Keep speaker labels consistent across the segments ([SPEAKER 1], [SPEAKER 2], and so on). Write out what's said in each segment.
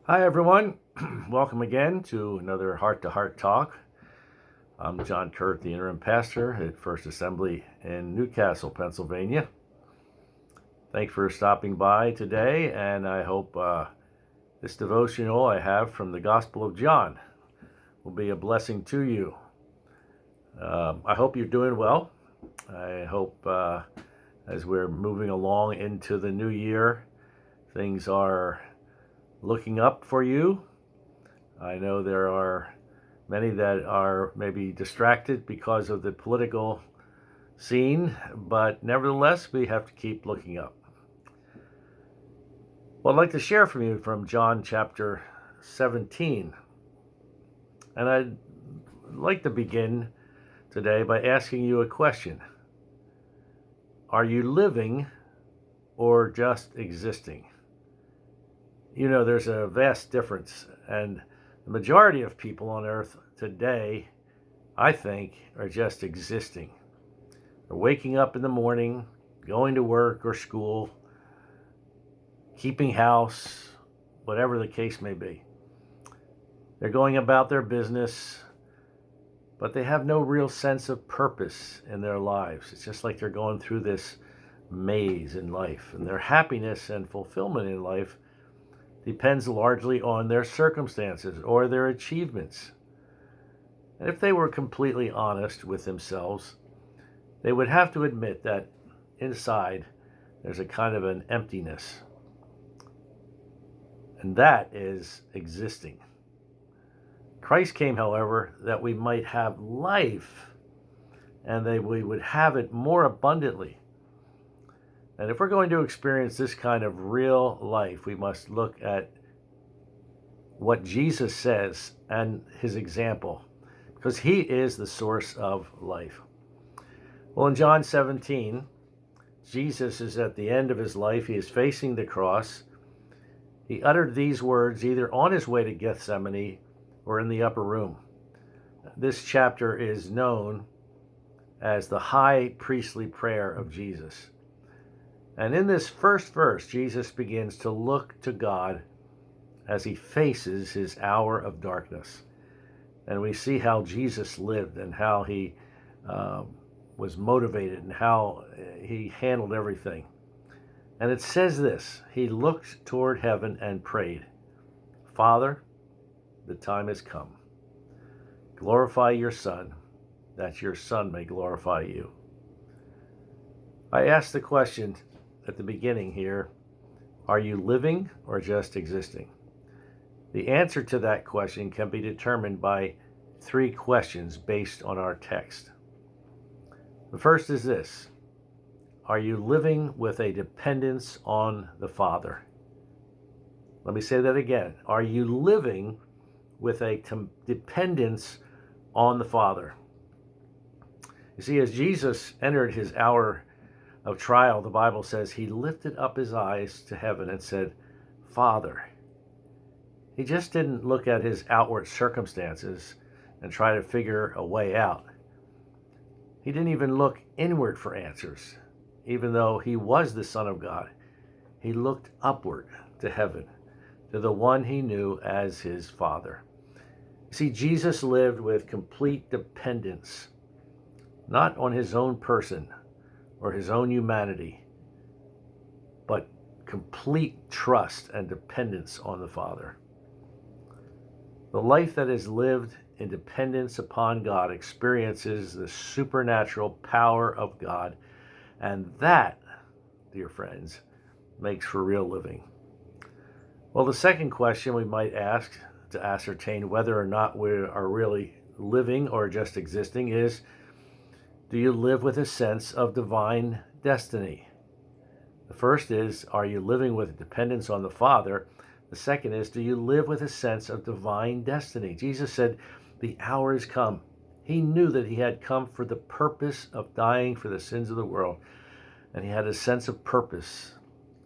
[SPEAKER 1] Hi, everyone. Welcome again to another Heart to Heart Talk. I'm John Kuert, the interim pastor at First Assembly in Newcastle, Pennsylvania. Thanks for stopping by today, and I hope this devotional I have from the Gospel of John will be a blessing to you. I hope you're doing well. I hope as we're moving along into the new year, things are looking up for you. I know there are many that are maybe distracted because of the political scene, but nevertheless, we have to keep looking up. Well, I'd like to share from you from John chapter 17. And I'd like to begin today by asking you a question. Are you living or just existing? You know, there's a vast difference, and the majority of people on earth today, I think, are just existing. They're waking up in the morning, going to work or school, keeping house, whatever the case may be. They're going about their business, but they have no real sense of purpose in their lives. It's just like they're going through this maze in life, and their happiness and fulfillment in life depends largely on their circumstances or their achievements. And if they were completely honest with themselves, they would have to admit that inside there's a kind of an emptiness. And that is existing. Christ came, however, that we might have life and that we would have it more abundantly. And if we're going to experience this kind of real life, we must look at what Jesus says and his example, because he is the source of life. Well, in John 17, Jesus is at the end of his life. He is facing the cross. He uttered these words either on his way to Gethsemane or in the upper room. This chapter is known as the high priestly prayer of Jesus. And in this first verse, Jesus begins to look to God as he faces his hour of darkness. And we see how Jesus lived and how he was motivated and how he handled everything. And it says this: he looked toward heaven and prayed, "Father, the time has come. Glorify your Son, that your Son may glorify you." I asked the question at the beginning here, are you living or just existing? The answer to that question can be determined by three questions based on our text. The first is this: are you living with a dependence on the Father? Let me say that again. Are you living with a dependence on the Father? You see, as Jesus entered his hour of trial, the Bible says he lifted up his eyes to heaven and said, "Father." He just didn't look at his outward circumstances and try to figure a way out. He didn't even look inward for answers, even though he was the Son of God. He looked upward to heaven, to the one he knew as his Father. See, Jesus lived with complete dependence, not on his own person or his own humanity, but complete trust and dependence on the Father. The life that is lived in dependence upon God experiences the supernatural power of God, and that, dear friends, makes for real living. Well, the second question we might ask to ascertain whether or not we are really living or just existing is, do you live with a sense of divine destiny? The first is, are you living with dependence on the Father? The second is, do you live with a sense of divine destiny? Jesus said, the hour has come. He knew that he had come for the purpose of dying for the sins of the world. And he had a sense of purpose,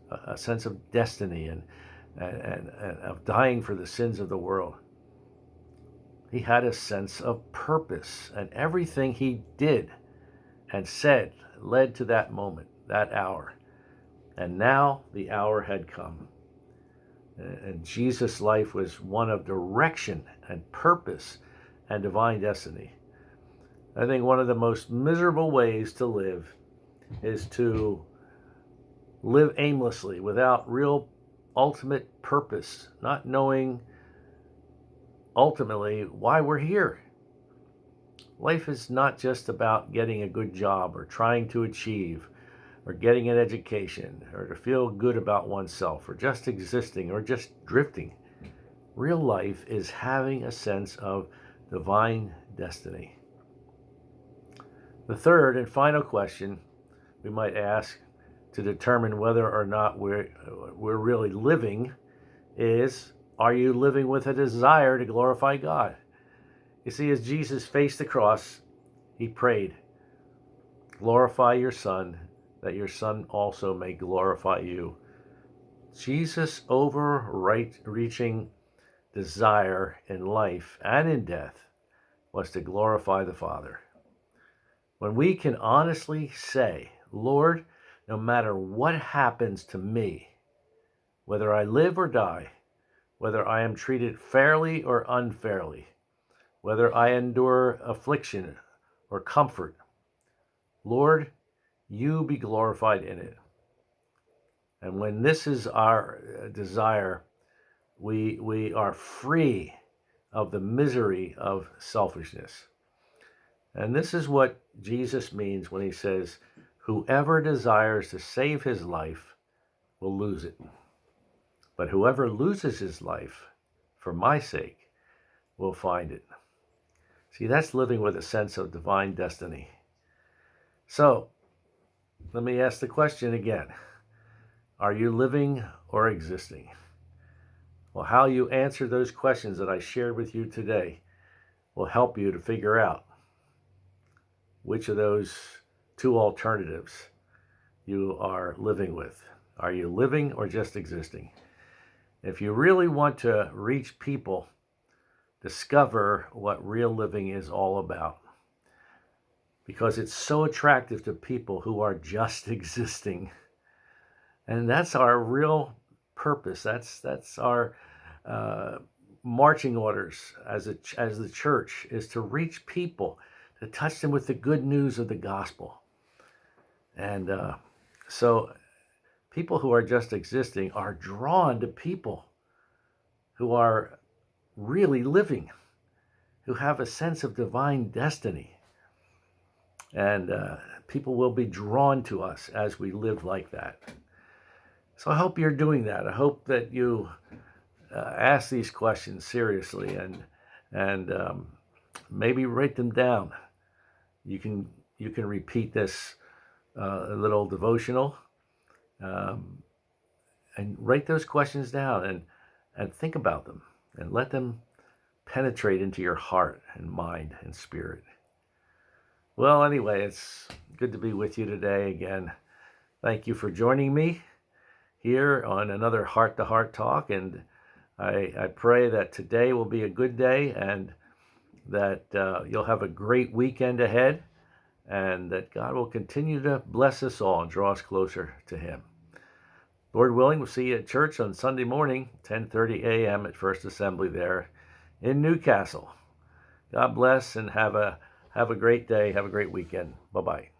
[SPEAKER 1] a sense of destiny, and of dying for the sins of the world. He had a sense of purpose, and everything he did and said led to that moment, that hour. And now the hour had come. And Jesus' life was one of direction and purpose and divine destiny. I think one of the most miserable ways to live is to live aimlessly without real ultimate purpose, not knowing ultimately why we're here. Life is not just about getting a good job or trying to achieve or getting an education or to feel good about oneself or just existing or just drifting. Real life is having a sense of divine destiny. The third and final question we might ask to determine whether or not we're really living is, are you living with a desire to glorify God? You see, as Jesus faced the cross, he prayed, glorify your Son, that your Son also may glorify you. Jesus' overreaching desire in life and in death was to glorify the Father. When we can honestly say, Lord, no matter what happens to me, whether I live or die, whether I am treated fairly or unfairly, whether I endure affliction or comfort, Lord, you be glorified in it. And when this is our desire, we are free of the misery of selfishness. And this is what Jesus means when he says, whoever desires to save his life will lose it. But whoever loses his life for my sake will find it. See, that's living with a sense of divine destiny. So, let me ask the question again. Are you living or existing? Well, how you answer those questions that I shared with you today will help you to figure out which of those two alternatives you are living with. Are you living or just existing? If you really want to reach people, discover what real living is all about. Because it's so attractive to people who are just existing. And that's our real purpose. That's our marching orders as the church, is to reach people, to touch them with the good news of the gospel. And so people who are just existing are drawn to people who are really living, who have a sense of divine destiny. And people will be drawn to us as we live like that. So I hope you're doing that. I hope that you ask these questions seriously and maybe write them down. You can repeat this little devotional and write those questions down and think about them and let them penetrate into your heart and mind and spirit. Well, anyway, it's good to be with you today again. Thank you for joining me here on another heart-to-heart talk, and I pray that today will be a good day and that you'll have a great weekend ahead, and that God will continue to bless us all and draw us closer to Him. Lord willing, we'll see you at church on Sunday morning, 10:30 a.m. at First Assembly there in Newcastle. God bless and have a great day. Have a great weekend. Bye-bye.